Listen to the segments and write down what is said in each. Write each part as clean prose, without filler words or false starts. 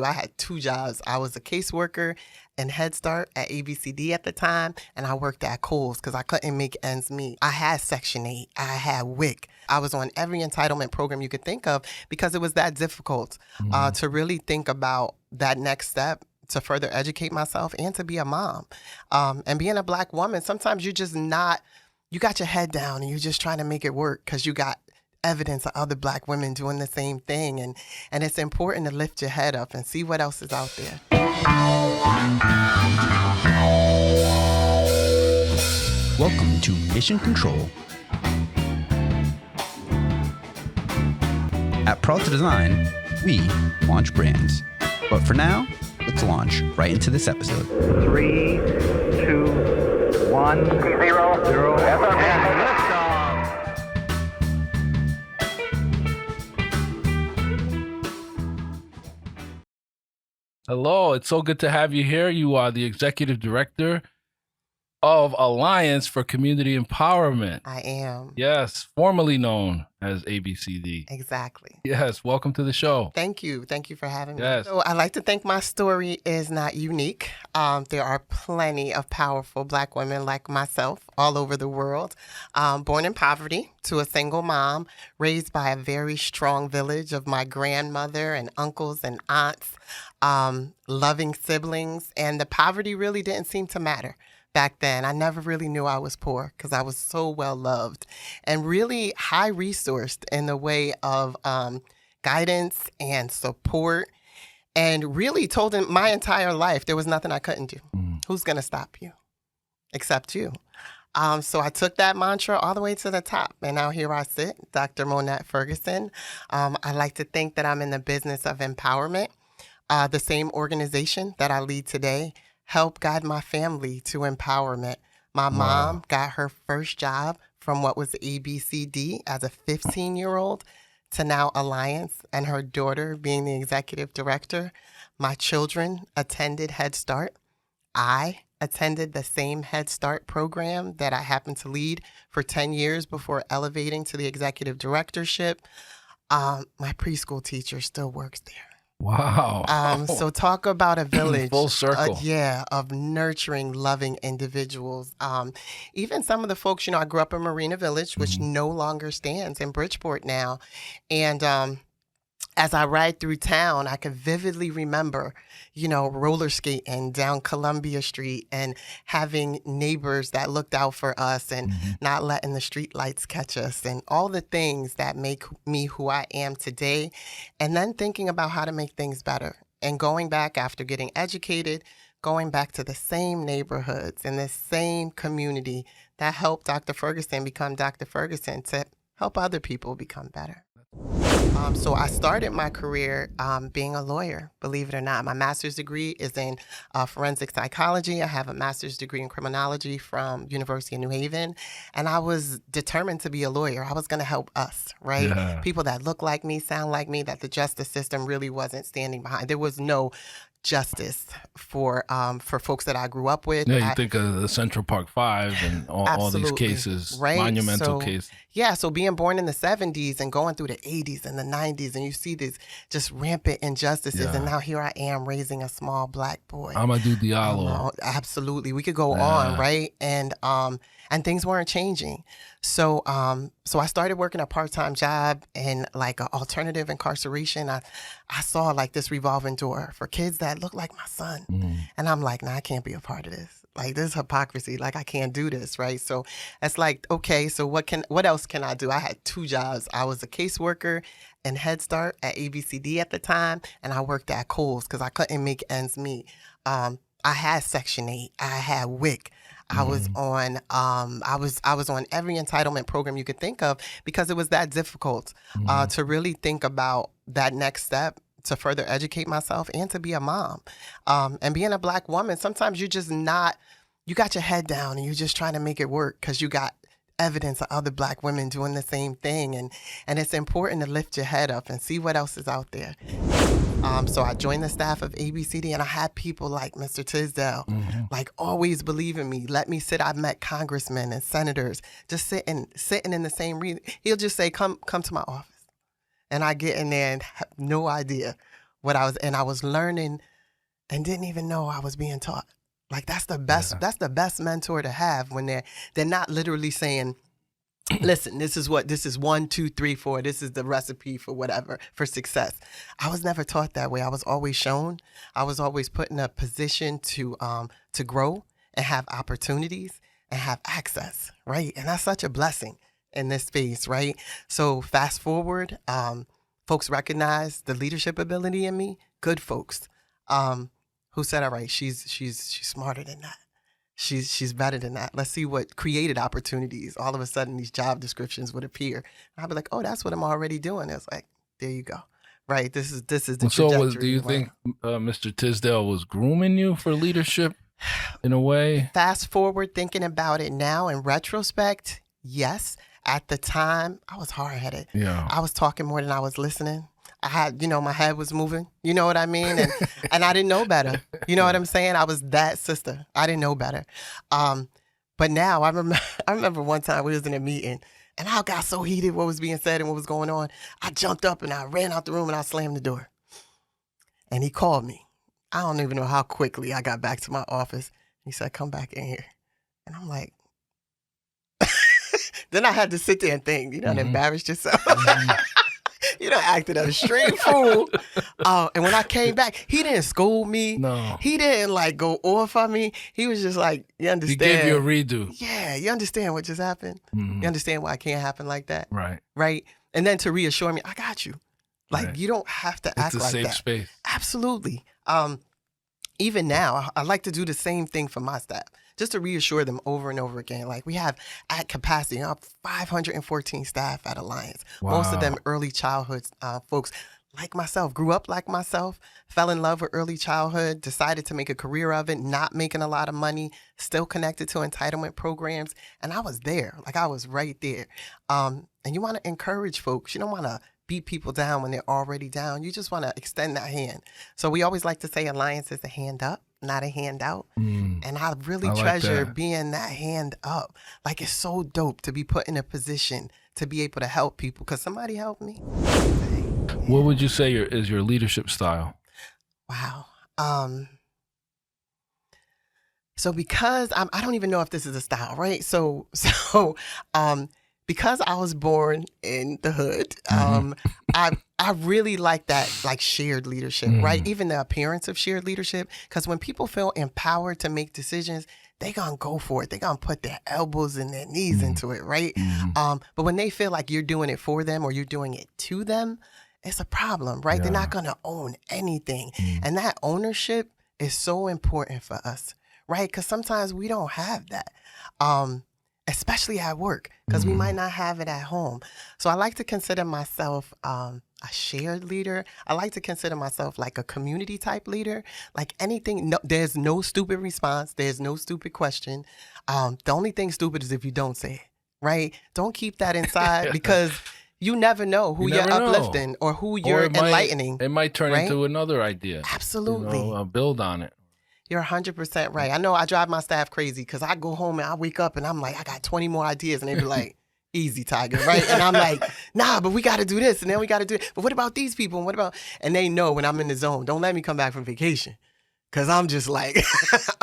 I had two jobs. I was a caseworker in Head Start at ABCD at the time, and I worked at Kohl's because I couldn't make ends meet. I had Section 8. I had WIC. I was on every entitlement program you could think of because it was that difficult to really think about that next step to further educate myself and to be a mom. And being a Black woman, sometimes you're just not, you got your head down and you're just trying to make it work because you got evidence of other Black women doing the same thing. And it's important to lift your head up and see what else is out there. Welcome to Mission Control. At Peralta Design, we launch brands. But for now, let's launch right into this episode. 3, 2, 1, 0, and liftoff. Hello, it's so good to have you here. You are the Executive Director of Alliance for Community Empowerment. I am. Yes, formerly known as ABCD. Exactly. Yes, welcome to the show. Thank you. Thank you for having me. Yes. So I like to think my story is not unique. There are plenty of powerful Black women like myself all over the world. Born in poverty to a single mom, raised by a very strong village of my grandmother and uncles and aunts, loving siblings. And the poverty really didn't seem to matter. Back then, I never really knew I was poor because I was so well loved and really high resourced in the way of guidance and support, and really told him my entire life there was nothing I couldn't do. Who's going to stop you except you? So I took that mantra all the way to the top, and now here I sit, Dr. Monette Ferguson. I like to think that I'm in the business of empowerment. The same organization that I lead today help guide my family to empowerment. My mom got her first job from what was ABCD as a 15-year-old to now Alliance, and her daughter being the executive director. My children attended Head Start. I attended the same Head Start program that I happened to lead for 10 years before elevating to the executive directorship. My preschool teacher still works there. Wow. So talk about a village. Full circle. Of nurturing, loving individuals. Even some of the folks, I grew up in Marina Village, which no longer stands in Bridgeport now. And as I ride through town, I can vividly remember, roller skating down Columbia Street and having neighbors that looked out for us and not letting the street lights catch us and all the things that make me who I am today. And then thinking about how to make things better and going back after getting educated, going back to the same neighborhoods and the same community that helped Dr. Ferguson become Dr. Ferguson to help other people become better. So I started my career being a lawyer, believe it or not. My master's degree is in forensic psychology. I have a master's degree in criminology from University of New Haven. And I was determined to be a lawyer. I was going to help us, right? Yeah. People that look like me, sound like me, that the justice system really wasn't standing behind. There was no justice for folks that I grew up with. Yeah, you think of the Central Park 5 and all these cases, right? monumental cases. Yeah, so being born in the 70s and going through the 80s and the 90s, and you see these just rampant injustices, and now here I am raising a small Black boy. Amadou Diallo. Absolutely. We could go on, right? And things weren't changing. So I started working a part-time job in like an alternative incarceration. I saw like this revolving door for kids that look like my son. And I'm like, I can't be a part of this. Like, this is hypocrisy. Like, I can't do this, right? So it's like, okay, so what else can I do? I had two jobs. I was a caseworker in Head Start at ABCD at the time, and I worked at Kohl's because I couldn't make ends meet. I had Section 8. I had WIC. I was on I was on every entitlement program you could think of because it was that difficult to really think about that next step to further educate myself and to be a mom. And being a Black woman, sometimes you're just not, you got your head down and you're just trying to make it work because you got evidence of other Black women doing the same thing. And it's important to lift your head up and see what else is out there. So I joined the staff of ABCD, and I had people like Mr. Tisdale, like always believe in me. Let me sit. I've met congressmen and senators just sitting in the same room. He'll just say, come to my office. And I get in there and have no idea I was learning and didn't even know I was being taught. Like that's the best. Yeah. That's the best mentor to have when they're not literally saying, "Listen, this is 1, 2, 3, 4. This is the recipe for whatever for success." I was never taught that way. I was always shown. I was always put in a position to grow and have opportunities and have access, right? And that's such a blessing in this space, right? So fast forward, folks recognize the leadership ability in me. Good folks. Who said, all right, she's smarter than that. She's better than that. Let's see what created opportunities. All of a sudden, these job descriptions would appear. And I'd be like, oh, that's what I'm already doing. It's like, there you go. Right. This is the trajectory. So do you think Mr. Tisdale was grooming you for leadership in a way? Fast forward, thinking about it now in retrospect, yes. At the time, I was hard-headed. Yeah. I was talking more than I was listening. I had, my head was moving. You know what I mean? And I didn't know better. You know what I'm saying? I was that sister. I didn't know better. But now I remember one time we was in a meeting and I got so heated what was being said and what was going on. I jumped up and I ran out the room and I slammed the door. And he called me. I don't even know how quickly I got back to my office. He said, come back in here. And I'm like, then I had to sit there and think, and embarrass yourself. You done acted a straight fool. And when I came back, he didn't scold me. No. He didn't go off on me. He was just like, you understand. He gave you a redo. Yeah, you understand what just happened? Mm-hmm. You understand why it can't happen like that? Right. Right? And then to reassure me, I got you. Like, you don't have to act like that. It's a safe space. Absolutely. Even now, I like to do the same thing for my staff, just to reassure them over and over again. Like we have at capacity, 514 staff at Alliance. Wow. Most of them early childhood folks like myself, grew up like myself, fell in love with early childhood, decided to make a career of it, not making a lot of money, still connected to entitlement programs. And I was there, I was right there. And you want to encourage folks. You don't want to beat people down when they're already down. You just want to extend that hand. So we always like to say Alliance is a hand up, not a handout. And I really treasure being that hand up. Like it's so dope to be put in a position to be able to help people because somebody helped me. What would you say is your leadership style? Wow. So because I don't even know if this is a style, right? So because I was born in the hood, I really like that shared leadership, right? Even the appearance of shared leadership. Because when people feel empowered to make decisions, they gonna go for it. They gonna put their elbows and their knees into it, right? But when they feel like you're doing it for them or you're doing it to them, it's a problem, right? Yeah. They're not gonna own anything. And that ownership is so important for us, right? Because sometimes we don't have that. Especially at work, because we might not have it at home. So I like to consider myself a shared leader. I like to consider myself like a community type leader. Like anything, no, there's no stupid response. There's no stupid question. The only thing stupid is if you don't say it, right? Don't keep that inside because you never know who you're uplifting or who you're enlightening. It might turn into another idea. Absolutely. Build on it. You're 100% right. I know I drive my staff crazy because I go home and I wake up and I'm like, I got 20 more ideas. And they be like, easy, Tiger, right? And I'm like, nah, but we got to do this. And then we got to do it. But what about these people? And what about, and they know when I'm in the zone, don't let me come back from vacation. Because I'm just like,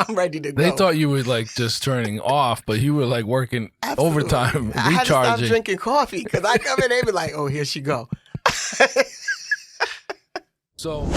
I'm ready to go. They thought you were just turning off, but you were working overtime, I recharging. had to stop drinking coffee because I come in, they be like, oh, here she go. So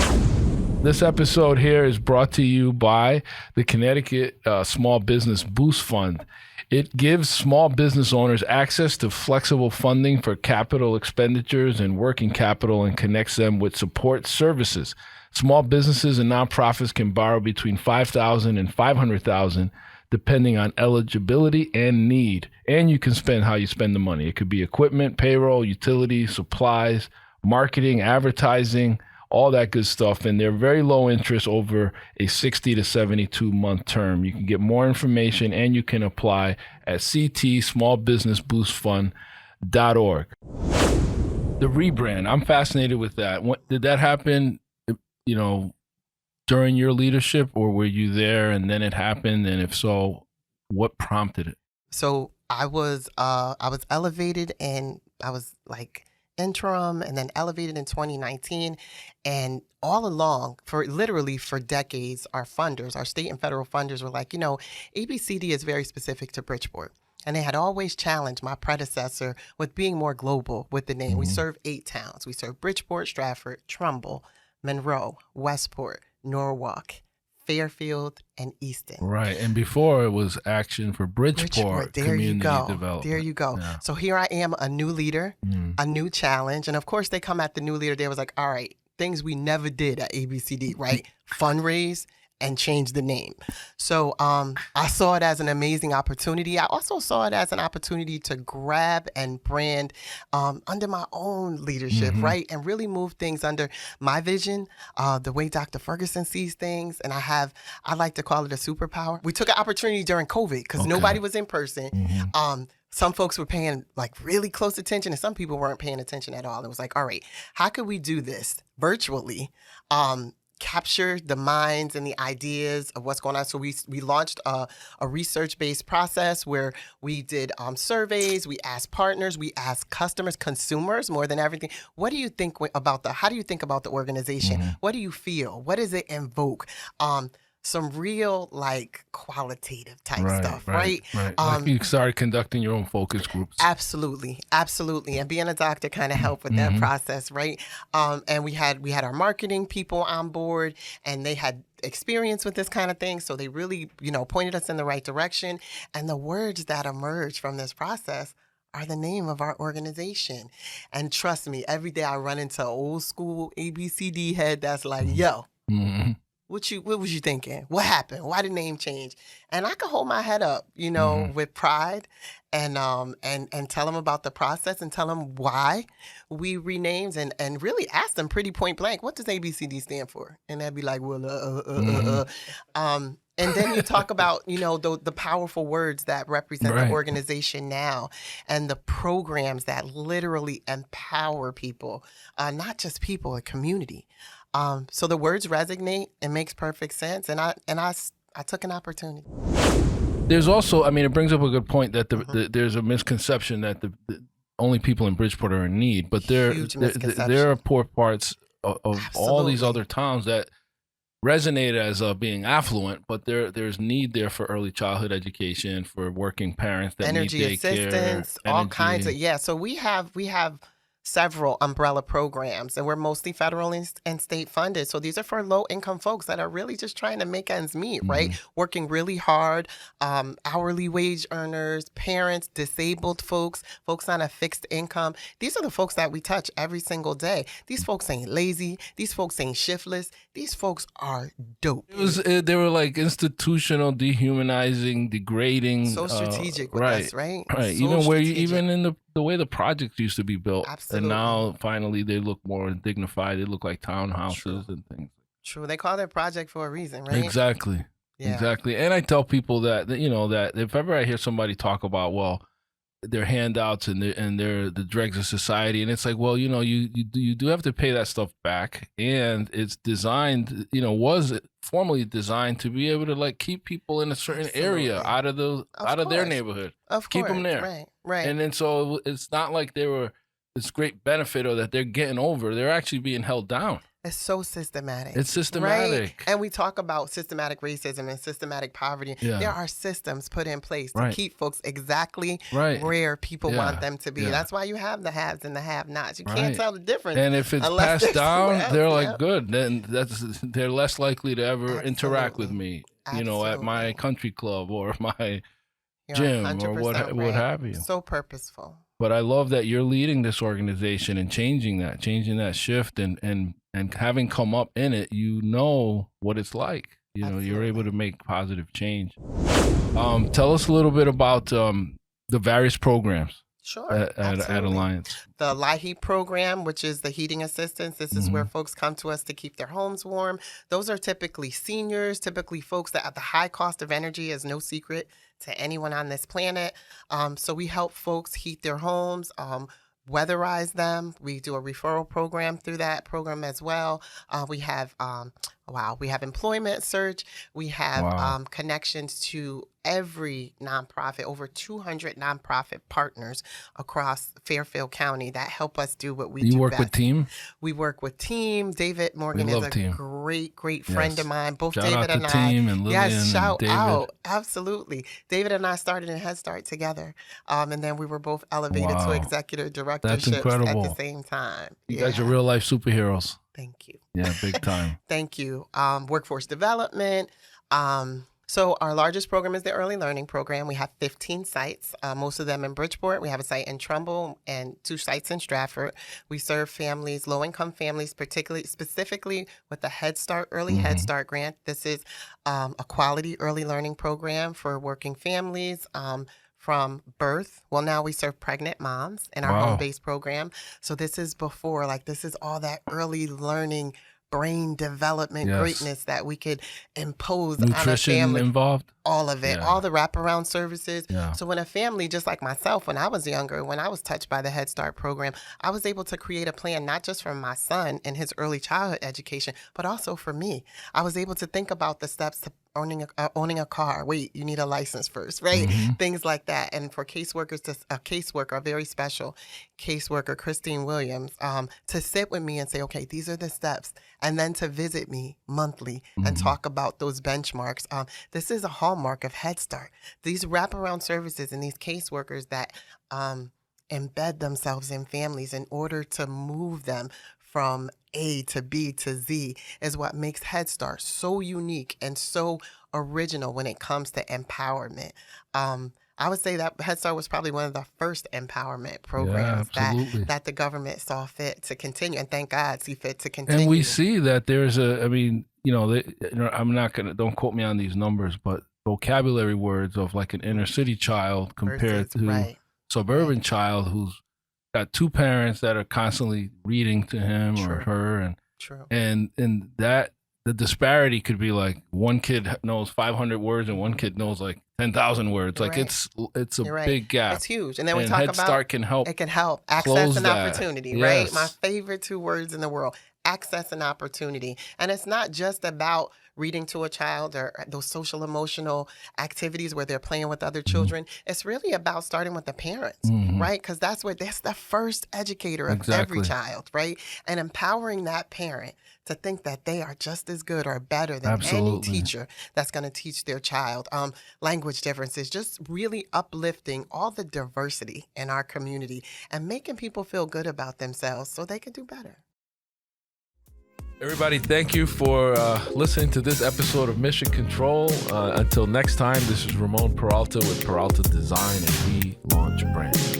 this episode here is brought to you by the Connecticut Small Business Boost Fund. It gives small business owners access to flexible funding for capital expenditures and working capital and connects them with support services. Small businesses and nonprofits can borrow between $5,000 and $500,000 depending on eligibility and need. And you can spend how you spend the money. It could be equipment, payroll, utilities, supplies, marketing, advertising, all that good stuff. And they're very low interest over a 60 to 72 month term. You can get more information and you can apply at ctsmallbusinessboostfund.org. The rebrand, I'm fascinated with that. Did that happen, during your leadership, or were you there and then it happened? And if so, what prompted it? So I was elevated and I was interim and then elevated in 2019. And all along, for decades, our funders, our state and federal funders were like, ABCD is very specific to Bridgeport. And they had always challenged my predecessor with being more global with the name. We serve 8 towns. We serve Bridgeport, Stratford, Trumbull, Monroe, Westport, Norwalk, Fairfield, and Easton. Right. And before it was Action for Bridgeport Community Development. There you go. Yeah. So here I am, a new leader, a new challenge. And of course, they come at the new leader. They was like, all right, things we never did at ABCD, right? Fundraise and change the name. So I saw it as an amazing opportunity. I also saw it as an opportunity to grab and brand under my own leadership, right? And really move things under my vision, the way Dr. Ferguson sees things. And I like to call it a superpower. We took an opportunity during COVID because nobody was in person. Some folks were paying like really close attention and some people weren't paying attention at all. It was like, all right, how could we do this virtually? Capture the minds and the ideas of what's going on. So we launched a research-based process where we did surveys, we asked partners, we asked customers, consumers, more than everything. What do you think how do you think about the organization? What do you feel? What does it invoke? Some real like qualitative type stuff, right? Like you started conducting your own focus groups. Absolutely. And being a doctor kind of helped with that process, right? And we had our marketing people on board, and they had experience with this kind of thing, so they really, pointed us in the right direction. And the words that emerged from this process are the name of our organization. And trust me, every day I run into an old school ABCD head that's like, yo. What was you thinking? What happened? Why did the name change? And I could hold my head up, with pride and tell them about the process and tell them why we renamed and really ask them pretty point blank, what does ABCD stand for? And they'd be like, well, and then you talk about, the powerful words that represent the organization now and the programs that literally empower people, not just people, a community. So the words resonate. It makes perfect sense. And I took an opportunity. There's also, it brings up a good point that there's a misconception that the only people in Bridgeport are in need, but there are poor parts of all these other towns that resonate as being affluent, but there's need there for early childhood education, for working parents that energy need daycare, assistance, all kinds of So we have several umbrella programs, and we're mostly federal and state funded. So these are for low income folks that are really just trying to make ends meet, right? Working really hard, hourly wage earners, parents, disabled folks on a fixed income. These are the folks that we touch every single day. These folks ain't lazy. These folks ain't shiftless. These folks are dope. They were like institutional, dehumanizing, degrading. So strategic with us, right? Right. So Even in the way the projects used to be built. Absolutely. And now finally they look more dignified. They look like townhouses and things. True. They call their project for a reason, right? Exactly. Yeah. Exactly. And I tell people that that if ever I hear somebody talk about, well, their handouts and they're the dregs of society, and it's like, well, you do have to pay that stuff back, and it's designed, was formally designed to be able to like keep people in a certain area out of their neighborhood, keep them there, right. And then so it's not like they were this great benefit or that they're getting over; they're actually being held down. It's so systematic. It's systematic. Right? And we talk about systematic racism and systematic poverty. Yeah. There are systems put in place to keep folks exactly where people want them to be. Yeah. That's why you have the haves and the have-nots. You can't tell the difference. And if it's passed down, they're like, good. Then they're less likely to ever interact with me, at my country club or my gym or what have you. So purposeful. But I love that you're leading this organization and changing that shift and having come up in it, what it's like. You're able to make positive change. Tell us a little bit about the various programs. Sure. At Alliance. The LIHEAP program, which is the heating assistance. This is where folks come to us to keep their homes warm. Those are typically seniors, typically folks that at the high cost of energy is no secret to anyone on this planet. So we help folks heat their homes, weatherize them. We do a referral program through that program as well. We have employment search. We have connections to every nonprofit, over 200 nonprofit partners across Fairfield County that help us do what we do. You work best. with Team? We work with Team. David Morgan We is love a Team. great friend Yes. of mine. Both Shout David out and to I. Team and Lillian Yes, shout and David. out. Absolutely. David and I started in Head Start together. And then we were both elevated to Wow. executive directorships incredible. at the same time. You guys are real life superheroes. Thank you. Yeah, big time. Thank you. Workforce development. So our largest program is the Early Learning Program. We have 15 sites, most of them in Bridgeport. We have a site in Trumbull and 2 sites in Stratford. We serve families, low-income families, specifically with the Head Start, Early Head Start grant. This is a quality early learning program for working families from birth. Well, now we serve pregnant moms in our home-based program. So this is before, this is all that early learning, brain development greatness that we could impose on a Nutrition family. involved? All of it, all the wraparound services. Yeah. So when a family, just like myself, when I was younger, when I was touched by the Head Start program, I was able to create a plan, not just for my son and his early childhood education, but also for me. I was able to think about the steps to owning a car. Wait, you need a license first, right? Things like that. And for caseworkers, a caseworker, a very special caseworker, Christine Williams, to sit with me and say, okay, these are the steps. And then to visit me monthly and talk about those benchmarks. This is a hallmark of Head Start. These wraparound services and these caseworkers that embed themselves in families in order to move them from A to B to Z is what makes Head Start so unique and so original when it comes to empowerment. I would say that Head Start was probably one of the first emperorment programs that the government saw fit to continue, and thank God see fit to continue. And we see that there's I'm not gonna, don't quote me on these numbers, but vocabulary words of like an inner city child compared to suburban child who's got 2 parents that are constantly reading to him or her, and that the disparity could be like one kid knows 500 words and one kid knows like 10,000 words. Like it's a big gap. It's huge. And then we talk Head about Start can help. It can help access and opportunity, right? Yes. My favorite 2 words in the world, access and opportunity. And it's not just about reading to a child or those social emotional activities where they're playing with other children. It's really about starting with the parents, right? Because that's the first educator of every child, right? And empowering that parent to think that they are just as good or better than any teacher that's going to teach their child. Language differences, just really uplifting all the diversity in our community and making people feel good about themselves so they can do better. Everybody, thank you for listening to this episode of Mission Control. Until next time, this is Ramon Peralta with Peralta Design, and we launch brands.